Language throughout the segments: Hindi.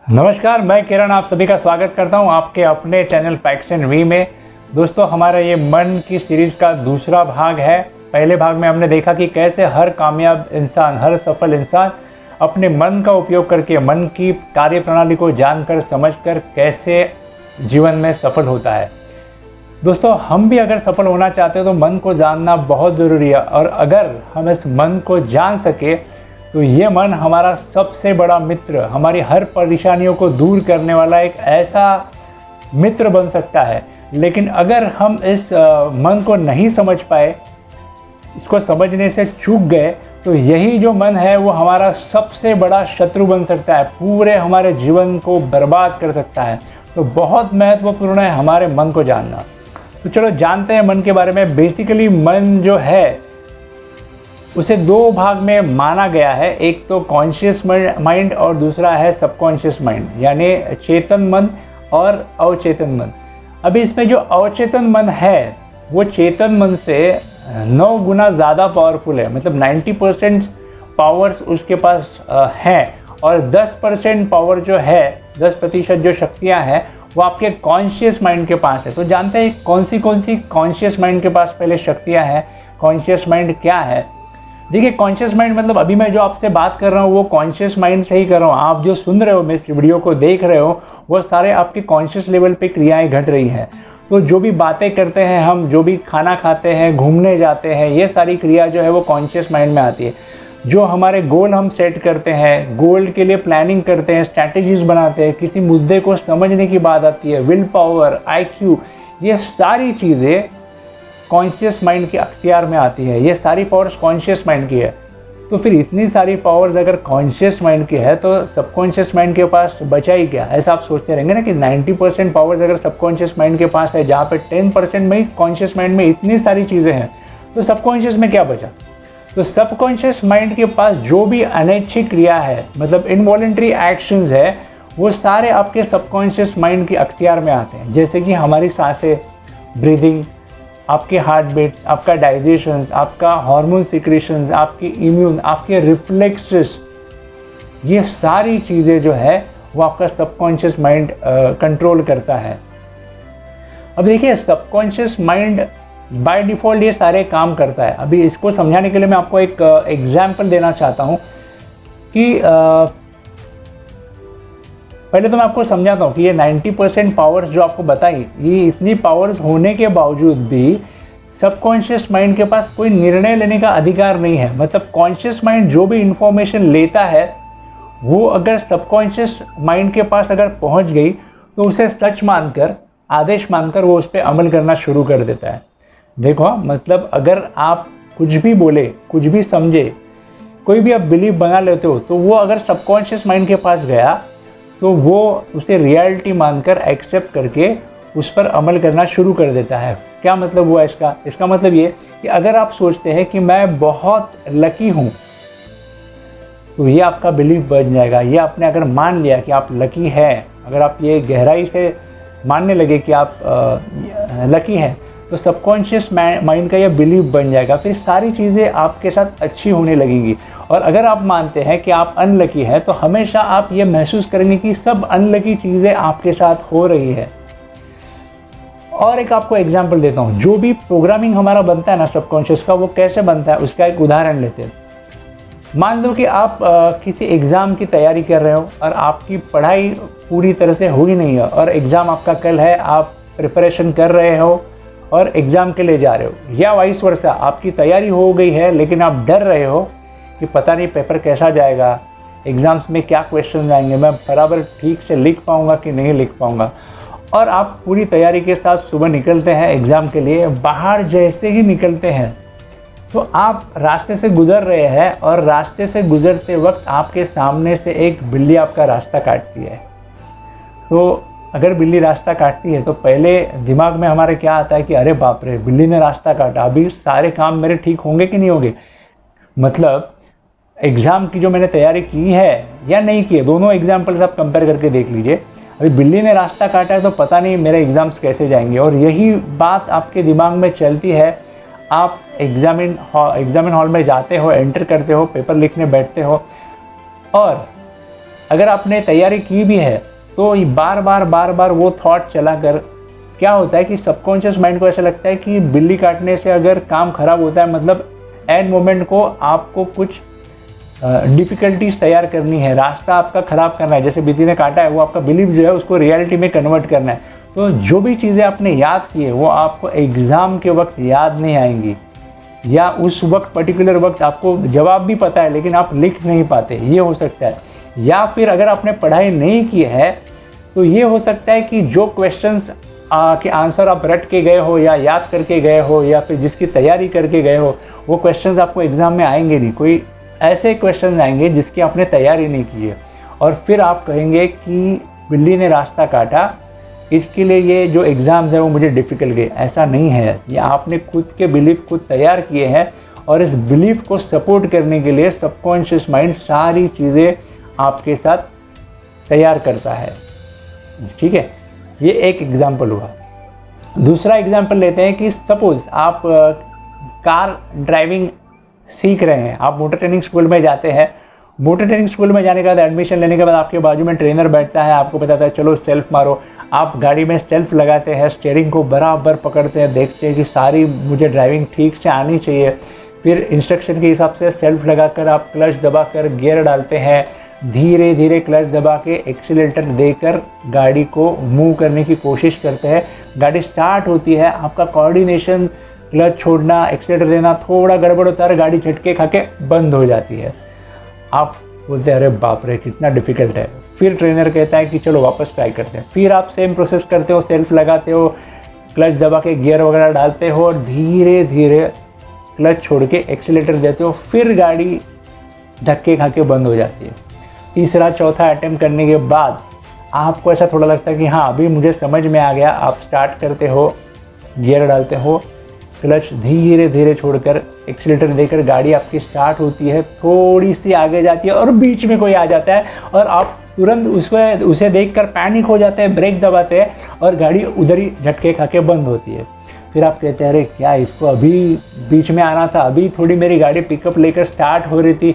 नमस्कार, मैं किरण आप सभी का स्वागत करता हूं आपके अपने चैनल फैक्ट्स एंड वी में। दोस्तों, हमारा ये मन की सीरीज़ का दूसरा भाग है। पहले भाग में हमने देखा कि कैसे हर कामयाब इंसान, हर सफल इंसान अपने मन का उपयोग करके, मन की कार्यप्रणाली को जानकर समझकर कैसे जीवन में सफल होता है। दोस्तों, हम भी अगर सफल होना चाहते हो तो मन को जानना बहुत ज़रूरी है, और अगर हम इस मन को जान सके तो ये मन हमारा सबसे बड़ा मित्र, हमारी हर परेशानियों को दूर करने वाला एक ऐसा मित्र बन सकता है। लेकिन अगर हम इस मन को नहीं समझ पाए, इसको समझने से चूक गए, तो यही जो मन है वो हमारा सबसे बड़ा शत्रु बन सकता है, पूरे हमारे जीवन को बर्बाद कर सकता है। तो बहुत महत्वपूर्ण है हमारे मन को जानना। तो चलो जानते हैं मन के बारे में। बेसिकली मन जो है उसे दो भाग में माना गया है, एक तो कॉन्शियस माइंड और दूसरा है सबकॉन्शियस माइंड, यानी चेतन मन और अवचेतन मन। अभी इसमें जो अवचेतन मन है वो चेतन मन से 9 गुना ज़्यादा पावरफुल है। मतलब 90% पावर्स उसके पास हैं, और 10% पावर जो है, 10% जो शक्तियाँ हैं वो आपके कॉन्शियस माइंड के पास है। तो जानते हैं कौन सी कॉन्शियस माइंड के पास पहले शक्तियाँ हैं, कॉन्शियस माइंड क्या है। देखिए, कॉन्शियस माइंड मतलब अभी मैं जो आपसे बात कर रहा हूँ वो कॉन्शियस माइंड से ही कर रहा हूँ। आप जो सुन रहे हो, मैं इस वीडियो को देख रहे हो, वो सारे आपके कॉन्शियस लेवल पे क्रियाएं घट रही हैं। तो जो भी बातें करते हैं हम, जो भी खाना खाते हैं, घूमने जाते हैं, ये सारी क्रिया जो है वो कॉन्शियस माइंड में आती है। जो हमारे गोल हम सेट करते हैं, गोल के लिए प्लानिंग करते हैं, स्ट्रैटेजीज बनाते हैं, किसी मुद्दे को समझने की बात आती है, विल पावर, IQ, ये सारी चीज़ें कॉन्शियस माइंड के अख्तियार में आती है। ये सारी पावर्स कॉन्शियस माइंड की है। तो फिर इतनी सारी पावर्स अगर कॉन्शियस माइंड की है तो सबकॉन्शियस माइंड के पास बचा ही क्या। ऐसा आप सोचते रहेंगे ना कि 90% पावर्स अगर सबकॉन्शियस माइंड के पास है, जहाँ पे 10% में ही कॉन्शियस माइंड में इतनी सारी चीज़ें हैं, तो सबकॉन्शियस में क्या बचा। तो सबकॉन्शियस माइंड के पास जो भी अनैच्छिक क्रिया है, मतलब इनवॉलेंट्री एक्शंस है, वो सारे आपके सबकॉन्शियस माइंड के अख्तियार में आते हैं। जैसे कि हमारी सांसें, ब्रीदिंग, आपके हार्ट बीट, आपका डाइजेशन, आपका हार्मोन सिक्रेशन, आपकी इम्यून, आपके रिफ्लेक्सेस, ये सारी चीज़ें जो है वो आपका सबकॉन्शियस माइंड कंट्रोल करता है। अब देखिए, सबकॉन्शियस माइंड बाय डिफ़ॉल्ट ये सारे काम करता है। अभी इसको समझाने के लिए मैं आपको एक एग्जाम्पल देना चाहता हूँ कि पहले तो मैं आपको समझाता हूँ कि ये 90% पावर्स जो आपको बताई, ये इतनी पावर्स होने के बावजूद भी सबकॉन्शियस माइंड के पास कोई निर्णय लेने का अधिकार नहीं है। मतलब कॉन्शियस माइंड जो भी इंफॉर्मेशन लेता है वो अगर सबकॉन्शियस माइंड के पास अगर पहुँच गई तो उसे सच मानकर, आदेश मानकर वो उस पर अमल करना शुरू कर देता है। देखो, मतलब अगर आप कुछ भी बोले, कुछ भी समझे, कोई भी आप बिलीव बना लेते हो, तो वो अगर सबकॉन्शियस माइंड के पास गया तो वो उसे रियलिटी मानकर एक्सेप्ट करके उस पर अमल करना शुरू कर देता है। क्या मतलब हुआ इसका मतलब ये कि अगर आप सोचते हैं कि मैं बहुत लकी हूँ, तो ये आपका बिलीफ बन जाएगा। ये आपने अगर मान लिया कि आप लकी हैं, अगर आप ये गहराई से मानने लगे कि आप लकी हैं, तो सबकॉन्शियस माइंड का ये बिलीफ बन जाएगा। फिर सारी चीज़ें आपके साथ अच्छी होने लगेंगी। और अगर आप मानते हैं कि आप अनलकी हैं, तो हमेशा आप ये महसूस करेंगे कि सब अनलकी चीज़ें आपके साथ हो रही है। और एक आपको एग्जांपल देता हूँ। जो भी प्रोग्रामिंग हमारा बनता है ना सबकॉन्शियस का, वो कैसे बनता है उसका एक उदाहरण लेते हैं। मान लो कि आप किसी एग्ज़ाम की तैयारी कर रहे हो और आपकी पढ़ाई पूरी तरह से हुई नहीं है, और एग्ज़ाम आपका कल है, आप प्रिपरेशन कर रहे हो और एग्ज़ाम के लिए जा रहे हो, या वाइस वर्सा, आपकी तैयारी हो गई है लेकिन आप डर रहे हो कि पता नहीं पेपर कैसा जाएगा, एग्ज़ाम्स में क्या क्वेश्चन आएंगे, मैं बराबर ठीक से लिख पाऊँगा कि नहीं लिख पाऊँगा। और आप पूरी तैयारी के साथ सुबह निकलते हैं एग्ज़ाम के लिए। बाहर जैसे ही निकलते हैं तो आप रास्ते से गुज़र रहे हैं, और रास्ते से गुज़रते वक्त आपके सामने से एक बिल्ली आपका रास्ता काटती है। तो अगर बिल्ली रास्ता काटती है तो पहले दिमाग में हमारे क्या आता है कि अरे बाप रे, बिल्ली ने रास्ता काटा, अभी सारे काम मेरे ठीक होंगे कि नहीं होंगे। मतलब एग्ज़ाम की जो मैंने तैयारी की है या नहीं की है, दोनों एग्जाम्पल्स आप कंपेयर करके देख लीजिए। अभी बिल्ली ने रास्ता काटा है तो पता नहीं मेरे एग्ज़ाम्स कैसे जाएंगे। और यही बात आपके दिमाग में चलती है। आप एग्जामिन हॉल में जाते हो, एंटर करते हो, पेपर लिखने बैठते हो, और अगर आपने तैयारी की भी है तो बार बार वो थॉट चला कर क्या होता है कि सबकॉन्शियस माइंड को ऐसा लगता है कि बिल्ली काटने से अगर काम खराब होता है, मतलब एंड मोमेंट को आपको कुछ डिफ़िकल्टीज तैयार करनी है, रास्ता आपका ख़राब करना है, जैसे बिल्ली ने काटा है वो आपका बिलीफ जो है उसको रियलिटी में कन्वर्ट करना है। तो जो भी चीज़ें आपने याद की है वो आपको एग्ज़ाम के वक्त याद नहीं आएंगी, या उस वक्त पर्टिकुलर वक्त आपको जवाब भी पता है लेकिन आप लिख नहीं पाते, ये हो सकता है। या फिर अगर आपने पढ़ाई नहीं की है तो ये हो सकता है कि जो क्वेश्चंस के आंसर आप रट के गए हो या याद करके गए हो या फिर जिसकी तैयारी करके गए हो वो क्वेश्चंस आपको एग्ज़ाम में आएंगे नहीं। कोई ऐसे क्वेश्चन आएंगे जिसकी आपने तैयारी नहीं की है और फिर आप कहेंगे कि बिल्ली ने रास्ता काटा, इसके लिए ये जो एग्ज़ाम्स है वो मुझे डिफ़िकल्ट गए। ऐसा नहीं है, ये आपने खुद के बिलीफ खुद तैयार किए हैं और इस बिलीफ को सपोर्ट करने के लिए सबकॉन्शियस माइंड सारी चीज़ें आपके साथ तैयार करता है। ठीक है, ये एक एग्जाम्पल हुआ। दूसरा एग्जाम्पल लेते हैं कि सपोज़ आप कार ड्राइविंग सीख रहे हैं, आप मोटर ट्रेनिंग स्कूल में जाते हैं। मोटर ट्रेनिंग स्कूल में जाने के बाद एडमिशन लेने के बाद आपके बाजू में ट्रेनर बैठता है, आपको बताता है चलो सेल्फ मारो। आप गाड़ी में सेल्फ लगाते हैं, स्टीयरिंग को बराबर पकड़ते हैं, देखते हैं कि सारी मुझे ड्राइविंग ठीक से आनी चाहिए। फिर इंस्ट्रक्शन के हिसाब से सेल्फ लगाकर आप क्लच दबाकर गियर डालते हैं, धीरे धीरे क्लच दबा के एक्सीलेटर देकर गाड़ी को मूव करने की कोशिश करते हैं। गाड़ी स्टार्ट होती है, आपका कोऑर्डिनेशन क्लच छोड़ना एक्सीलेटर देना थोड़ा गड़बड़ होता है, गाड़ी झटके खा के बंद हो जाती है। आप बोलते हैं अरे बाप रे कितना डिफ़िकल्ट है। फिर ट्रेनर कहता है कि चलो वापस ट्राई करते हैं। फिर आप सेम प्रोसेस करते हो, सेल्फ लगाते हो, क्लच दबा के गियर वगैरह डालते हो और धीरे धीरे क्लच छोड़ के एक्सीलेटर देते हो, फिर गाड़ी धक्के खा के बंद हो जाती है। तीसरा चौथा अटेम्प्ट करने के बाद आपको ऐसा थोड़ा लगता है कि हाँ अभी मुझे समझ में आ गया। आप स्टार्ट करते हो, गियर डालते हो, क्लच धीरे धीरे छोड़कर एक्सीलेटर देकर गाड़ी आपकी स्टार्ट होती है, थोड़ी सी आगे जाती है और बीच में कोई आ जाता है और आप तुरंत उसे देखकर पैनिक हो जाते हैं, ब्रेक दबाते हैं और गाड़ी उधर ही झटके खा के बंद होती है। फिर आप कहते हैं अरे क्या इसको अभी बीच में आना था, अभी थोड़ी मेरी गाड़ी पिकअप लेकर स्टार्ट हो रही थी,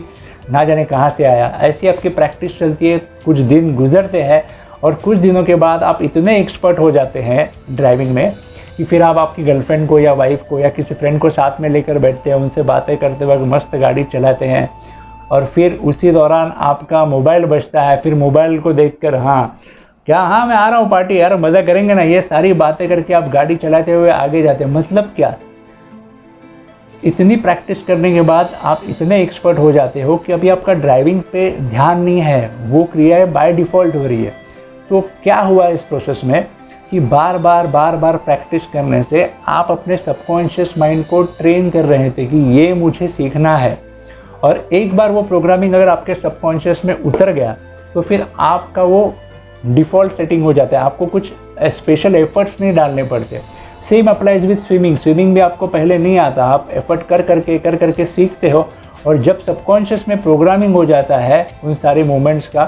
ना जाने कहाँ से आया। ऐसी आपकी प्रैक्टिस चलती है, कुछ दिन गुजरते हैं और कुछ दिनों के बाद आप इतने एक्सपर्ट हो जाते हैं ड्राइविंग में कि फिर आप आपकी गर्लफ्रेंड को या वाइफ को या किसी फ्रेंड को साथ में लेकर बैठते हैं, उनसे बातें करते वक्त मस्त गाड़ी चलाते हैं और फिर उसी दौरान आपका मोबाइल बजता है। फिर मोबाइल को देखकर हाँ मैं आ रहा हूँ पार्टी, यार मज़ा करेंगे ना, ये सारी बातें करके आप गाड़ी चलाते हुए आगे जाते हैं। मतलब क्या, इतनी प्रैक्टिस करने के बाद आप इतने एक्सपर्ट हो जाते हो कि अभी आपका ड्राइविंग पे ध्यान नहीं है, वो क्रिया बाय डिफ़ॉल्ट हो रही है। तो क्या हुआ इस प्रोसेस में कि बार बार प्रैक्टिस करने से आप अपने सबकॉन्शियस माइंड को ट्रेन कर रहे थे कि ये मुझे सीखना है। और एक बार वो प्रोग्रामिंग अगर आपके सबकॉन्शियस में उतर गया तो फिर आपका वो डिफ़ॉल्ट सेटिंग हो जाता है, आपको कुछ स्पेशल एफर्ट्स नहीं डालने पड़ते। Same applies with swimming. Swimming भी आपको पहले नहीं आता, आप एफर्ट कर करके सीखते हो और जब सबकॉन्शियस में प्रोग्रामिंग हो जाता है उन सारे मोमेंट्स का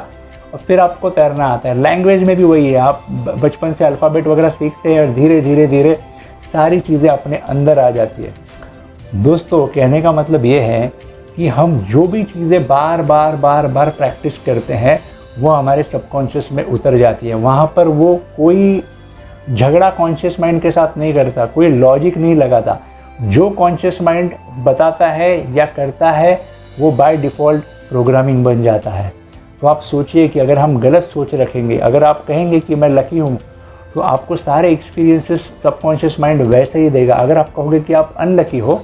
और फिर आपको तैरना आता है। लैंग्वेज में भी वही है, आप बचपन से अल्फ़ाबेट वगैरह सीखते हैं और धीरे धीरे सारी चीज़ें अपने अंदर आ जाती है। दोस्तों कहने का मतलब ये है कि हम जो भी चीज़ें बार बार प्रैक्टिस करते हैं वो हमारे सबकॉन्शियस में उतर जाती है। वहाँ पर वो कोई झगड़ा कॉन्शियस माइंड के साथ नहीं करता, कोई लॉजिक नहीं लगाता। जो कॉन्शियस माइंड बताता है या करता है वो बाय डिफ़ॉल्ट प्रोग्रामिंग बन जाता है। तो आप सोचिए कि अगर हम गलत सोच रखेंगे, अगर आप कहेंगे कि मैं लकी हूँ, तो आपको सारे एक्सपीरियंसेस सबकॉन्शियस माइंड वैसे ही देगा। अगर आप कहोगे कि आप अनलकी हो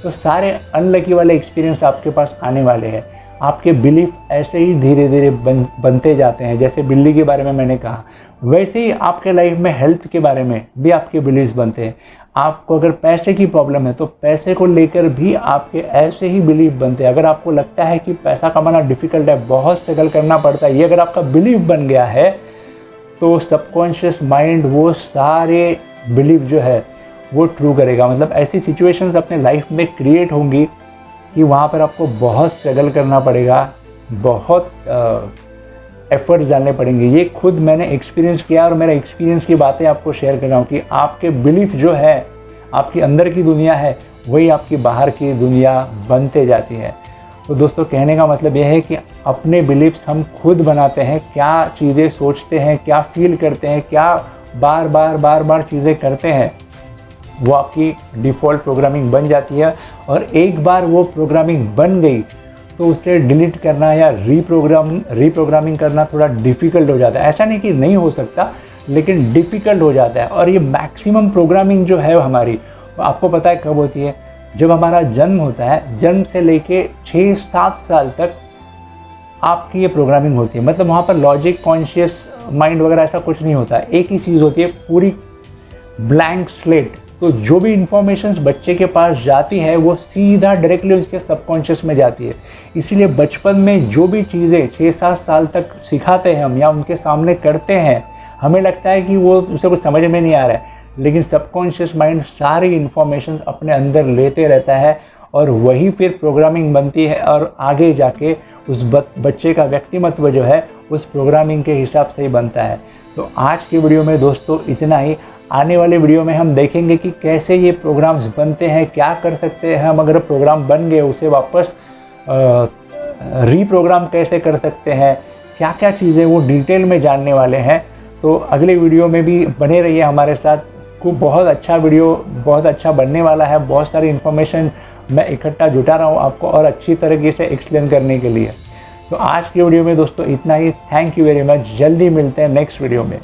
तो सारे अनलकी वाले एक्सपीरियंस आपके पास आने वाले हैं। आपके बिलीफ ऐसे ही धीरे धीरे बनते जाते हैं। जैसे बिल्ली के बारे में मैंने कहा, वैसे ही आपके लाइफ में हेल्थ के बारे में भी आपके बिलीफ बनते हैं। आपको अगर पैसे की प्रॉब्लम है तो पैसे को लेकर भी आपके ऐसे ही बिलीफ बनते हैं। अगर आपको लगता है कि पैसा कमाना डिफ़िकल्ट है, बहुत स्ट्रगल करना पड़ता है, ये अगर आपका बिलीफ बन गया है तो सबकॉन्शियस माइंड वो सारे बिलीफ जो है वो ट्रू करेगा। मतलब ऐसी सिचुएशंस अपने लाइफ में क्रिएट होंगी कि वहाँ पर आपको बहुत स्ट्रगल करना पड़ेगा, बहुत एफर्ट्स डालने पड़ेंगे। ये खुद मैंने एक्सपीरियंस किया और मेरा एक्सपीरियंस की बातें आपको शेयर कर रहा हूँ कि आपके बिलीफ जो है, आपकी अंदर की दुनिया है, वही आपकी बाहर की दुनिया बनते जाती है। तो दोस्तों कहने का मतलब यह है कि अपने बिलीफ्स हम खुद बनाते हैं, क्या चीज़ें सोचते हैं, क्या फील करते हैं, क्या बार बार चीज़ें करते हैं, वो आपकी डिफ़ॉल्ट प्रोग्रामिंग बन जाती है। और एक बार वो प्रोग्रामिंग बन गई तो उसे डिलीट करना या रीप्रोग्रामिंग करना थोड़ा डिफ़िकल्ट हो जाता है। ऐसा नहीं कि नहीं हो सकता, लेकिन डिफ़िकल्ट हो जाता है। और ये मैक्सिमम प्रोग्रामिंग जो है हमारी, आपको पता है कब होती है? जब हमारा जन्म होता है, जन्म से लेके 6-7 साल तक आपकी ये प्रोग्रामिंग होती है। मतलब वहाँ पर लॉजिक, कॉन्शियस माइंड वगैरह ऐसा कुछ नहीं होता है। एक ही चीज़ होती है, पूरी ब्लैंक स्लेट। तो जो भी इंफॉर्मेशंस बच्चे के पास जाती है वो सीधा डायरेक्टली उसके सबकॉन्शियस में जाती है। इसीलिए बचपन में जो भी चीज़ें 6-7 साल तक सिखाते हैं हम या उनके सामने करते हैं, हमें लगता है कि वो उसे कुछ समझ में नहीं आ रहा है, लेकिन सबकॉन्शियस माइंड सारी इन्फॉर्मेशन अपने अंदर लेते रहता है और वही फिर प्रोग्रामिंग बनती है और आगे जाके उस बच्चे का व्यक्तिमत्व जो है उस प्रोग्रामिंग के हिसाब से ही बनता है। तो आज की वीडियो में दोस्तों इतना ही। आने वाले वीडियो में हम देखेंगे कि कैसे ये प्रोग्राम्स बनते हैं, क्या कर सकते हैं हम अगर प्रोग्राम बन गए उसे वापस रीप्रोग्राम कैसे कर सकते हैं, क्या क्या चीज़ें वो डिटेल में जानने वाले हैं। तो अगले वीडियो में भी बने रहिए हमारे साथ। को बहुत अच्छा वीडियो, बहुत अच्छा बनने वाला है। बहुत सारी इन्फॉर्मेशन मैं इकट्ठा जुटा रहा हूँ आपको और अच्छी तरीके से एक्सप्लेन करने के लिए। तो आज की वीडियो में दोस्तों इतना ही। Thank you very much. जल्दी मिलते हैं नेक्स्ट वीडियो में।